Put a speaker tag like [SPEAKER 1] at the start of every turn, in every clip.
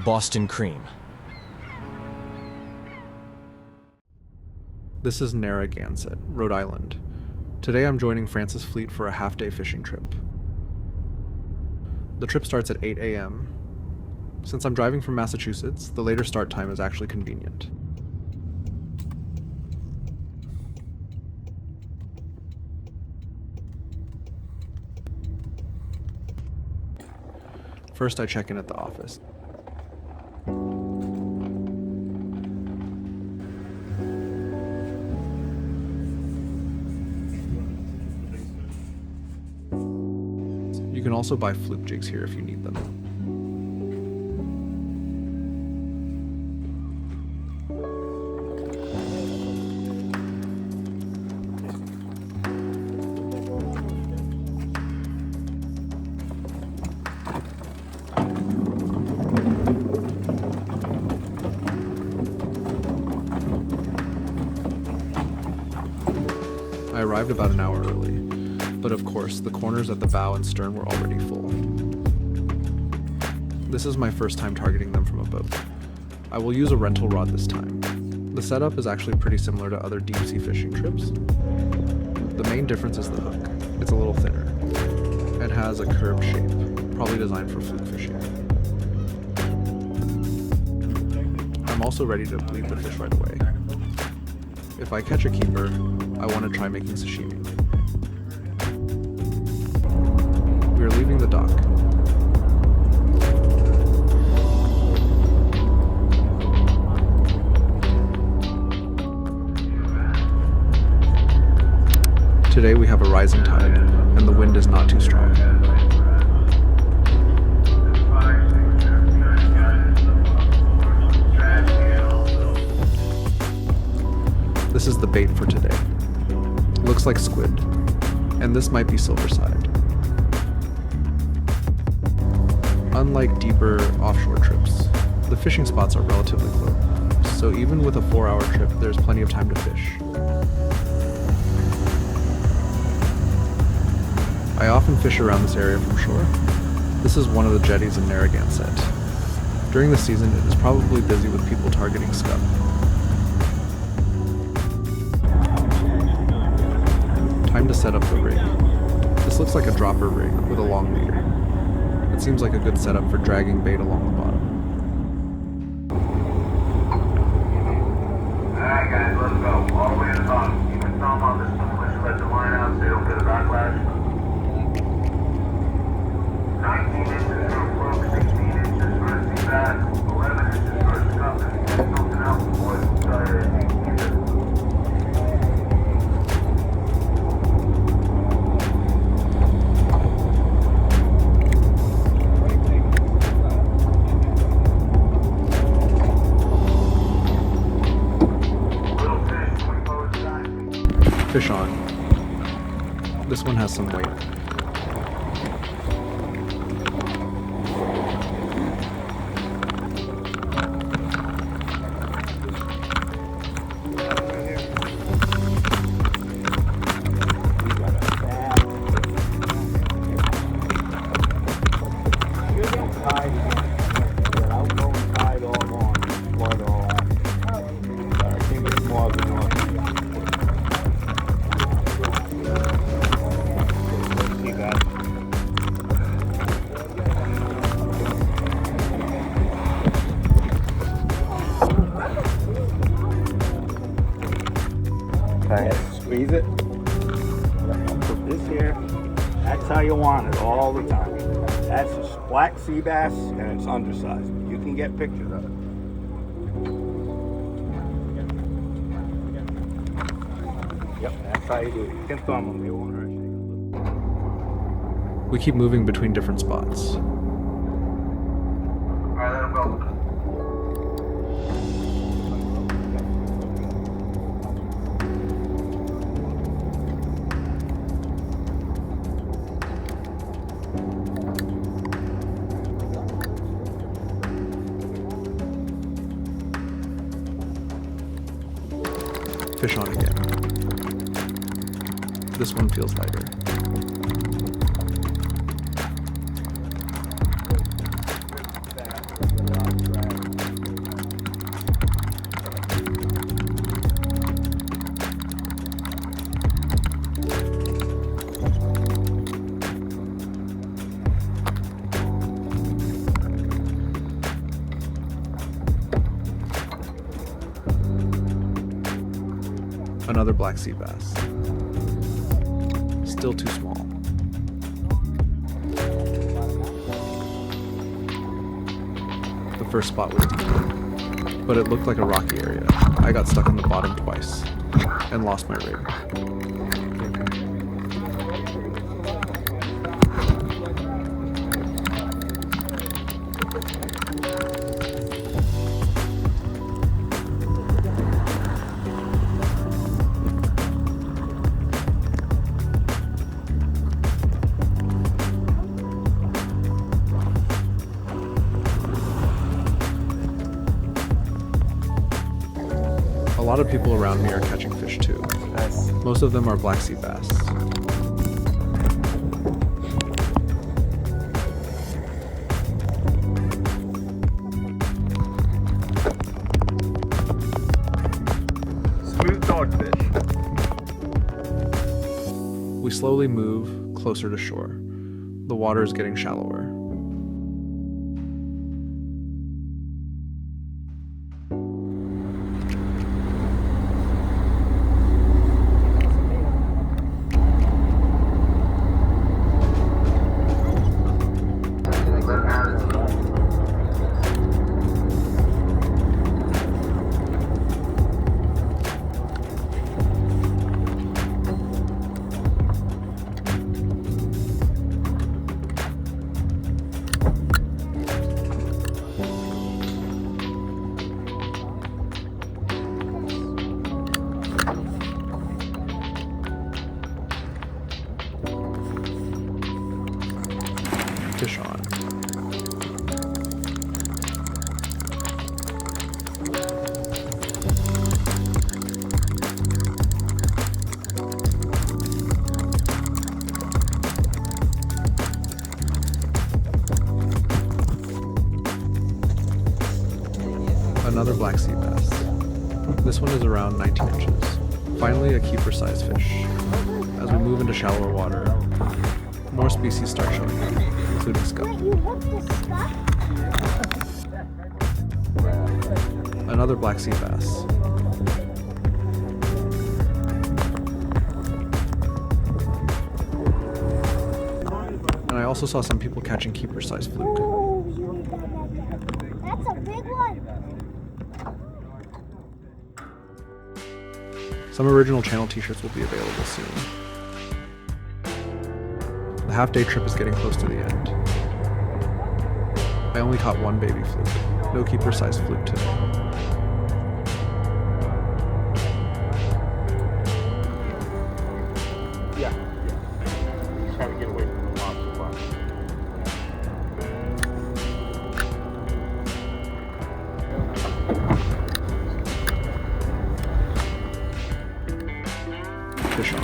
[SPEAKER 1] Boston cream.
[SPEAKER 2] This is Narragansett, Rhode Island. Today I'm joining Francis Fleet for a half-day fishing trip. The trip starts at 8 a.m. Since I'm driving from Massachusetts, the later start time is actually convenient. First, I check in at the office. You can also buy Fluke jigs here if you need them. I arrived about an hour early, but of course, the corners at the bow and stern were already full. This is my first time targeting them from a boat. I will use a rental rod this time. The setup is actually pretty similar to other deep-sea fishing trips. The main difference is the hook. It's a little thinner. It has a curved shape, probably designed for fluke fishing. I'm also ready to bleed the fish right away. If I catch a keeper, I want to try making sashimi. We are leaving the dock. Today we have a rising tide, and the wind is not too strong. This is the bait for today. Looks like squid, and this might be silverside. Unlike deeper offshore trips, the fishing spots are relatively close, so even with a 4-hour trip, there's plenty of time to fish. I often fish around this area from shore. This is one of the jetties in Narragansett. During the season, it is probably busy with people targeting scup. Time to set up the rig. This looks like a dropper rig with a long leader. It seems like a good setup for dragging bait along the bottom.
[SPEAKER 3] Alright guys, let's go. All the way to the bottom. Keep it thumb on this one, let's let the line out so you don't get a backlash. 19 inches for Fluke, 16 inches for a sea bass, 11 inches for a Scup. If you get something else, boys, we'll tell you if you can keep it.
[SPEAKER 2] Fish on. This one has some weight.
[SPEAKER 4] Okay, squeeze it. Put this here. That's how you want it all the time. That's a black sea bass and it's undersized. You can get pictures of it. Yep, that's how you do it. You can thumb them. You want to.
[SPEAKER 2] We keep moving between different spots.
[SPEAKER 3] Alright, let him go.
[SPEAKER 2] Fish on again. This one feels lighter. Another black sea bass. Still too small. The first spot was deep, but it looked like a rocky area. I got stuck on the bottom twice and lost my rig. A lot of people around me are catching fish too.
[SPEAKER 4] Nice.
[SPEAKER 2] Most of them are black sea bass.
[SPEAKER 4] Smooth dogfish.
[SPEAKER 2] We slowly move closer to shore. The water is getting shallower. Fish on. Another black sea bass. This one is around 19 inches. Finally, a keeper-sized fish. As we move into shallower water, more species start showing up, including scup. Another black sea bass. And I also saw some people catching keeper-sized fluke.
[SPEAKER 1] That's a big one.
[SPEAKER 2] Some original channel t-shirts will be available soon. The half-day trip is getting close to the end. I only caught one baby fluke. No keeper-sized fluke today.
[SPEAKER 4] Yeah. Just trying to get away from the lobster box.
[SPEAKER 2] Fish on.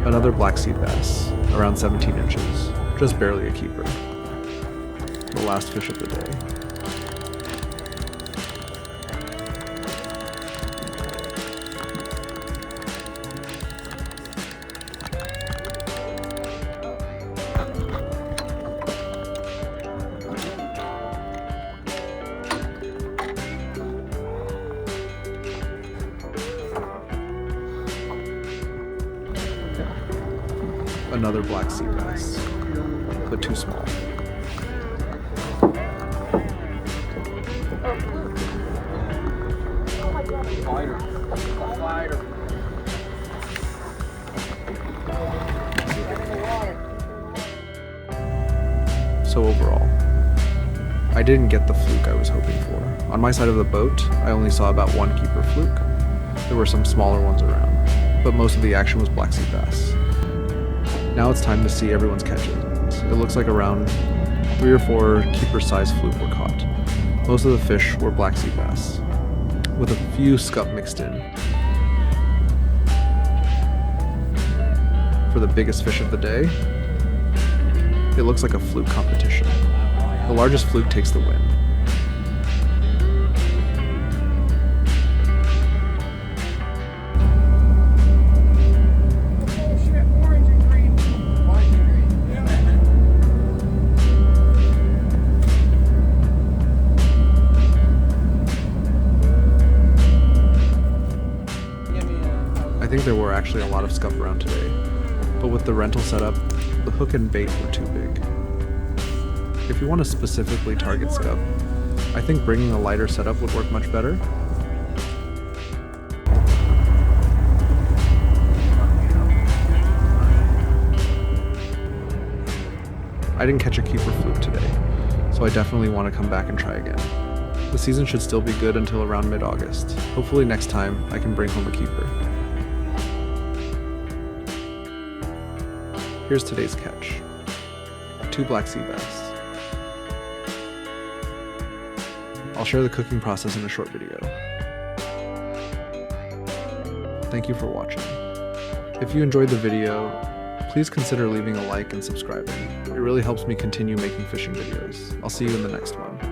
[SPEAKER 2] Another black sea bass, around 17 inches, just barely a keeper. The last fish of the day. Another black sea bass, but too small. So overall, I didn't get the fluke I was hoping for. On my side of the boat, I only saw about one keeper fluke. There were some smaller ones around, but most of the action was black sea bass. Now it's time to see everyone's catches. It looks like around 3 or 4 keeper-sized fluke were caught. Most of the fish were black sea bass, with a few scup mixed in. For the biggest fish of the day, it looks like a fluke competition. The largest fluke takes the win. were actually a lot of scup around today, but with the rental setup, the hook and bait were too big. If you want to specifically target scup, I think bringing a lighter setup would work much better. I didn't catch a keeper fluke today, so I definitely want to come back and try again. The season should still be good until around mid-August. Hopefully next time I can bring home a keeper. Here's today's catch. 2 black sea bass. I'll share the cooking process in a short video. Thank you for watching. If you enjoyed the video, please consider leaving a like and subscribing. It really helps me continue making fishing videos. I'll see you in the next one.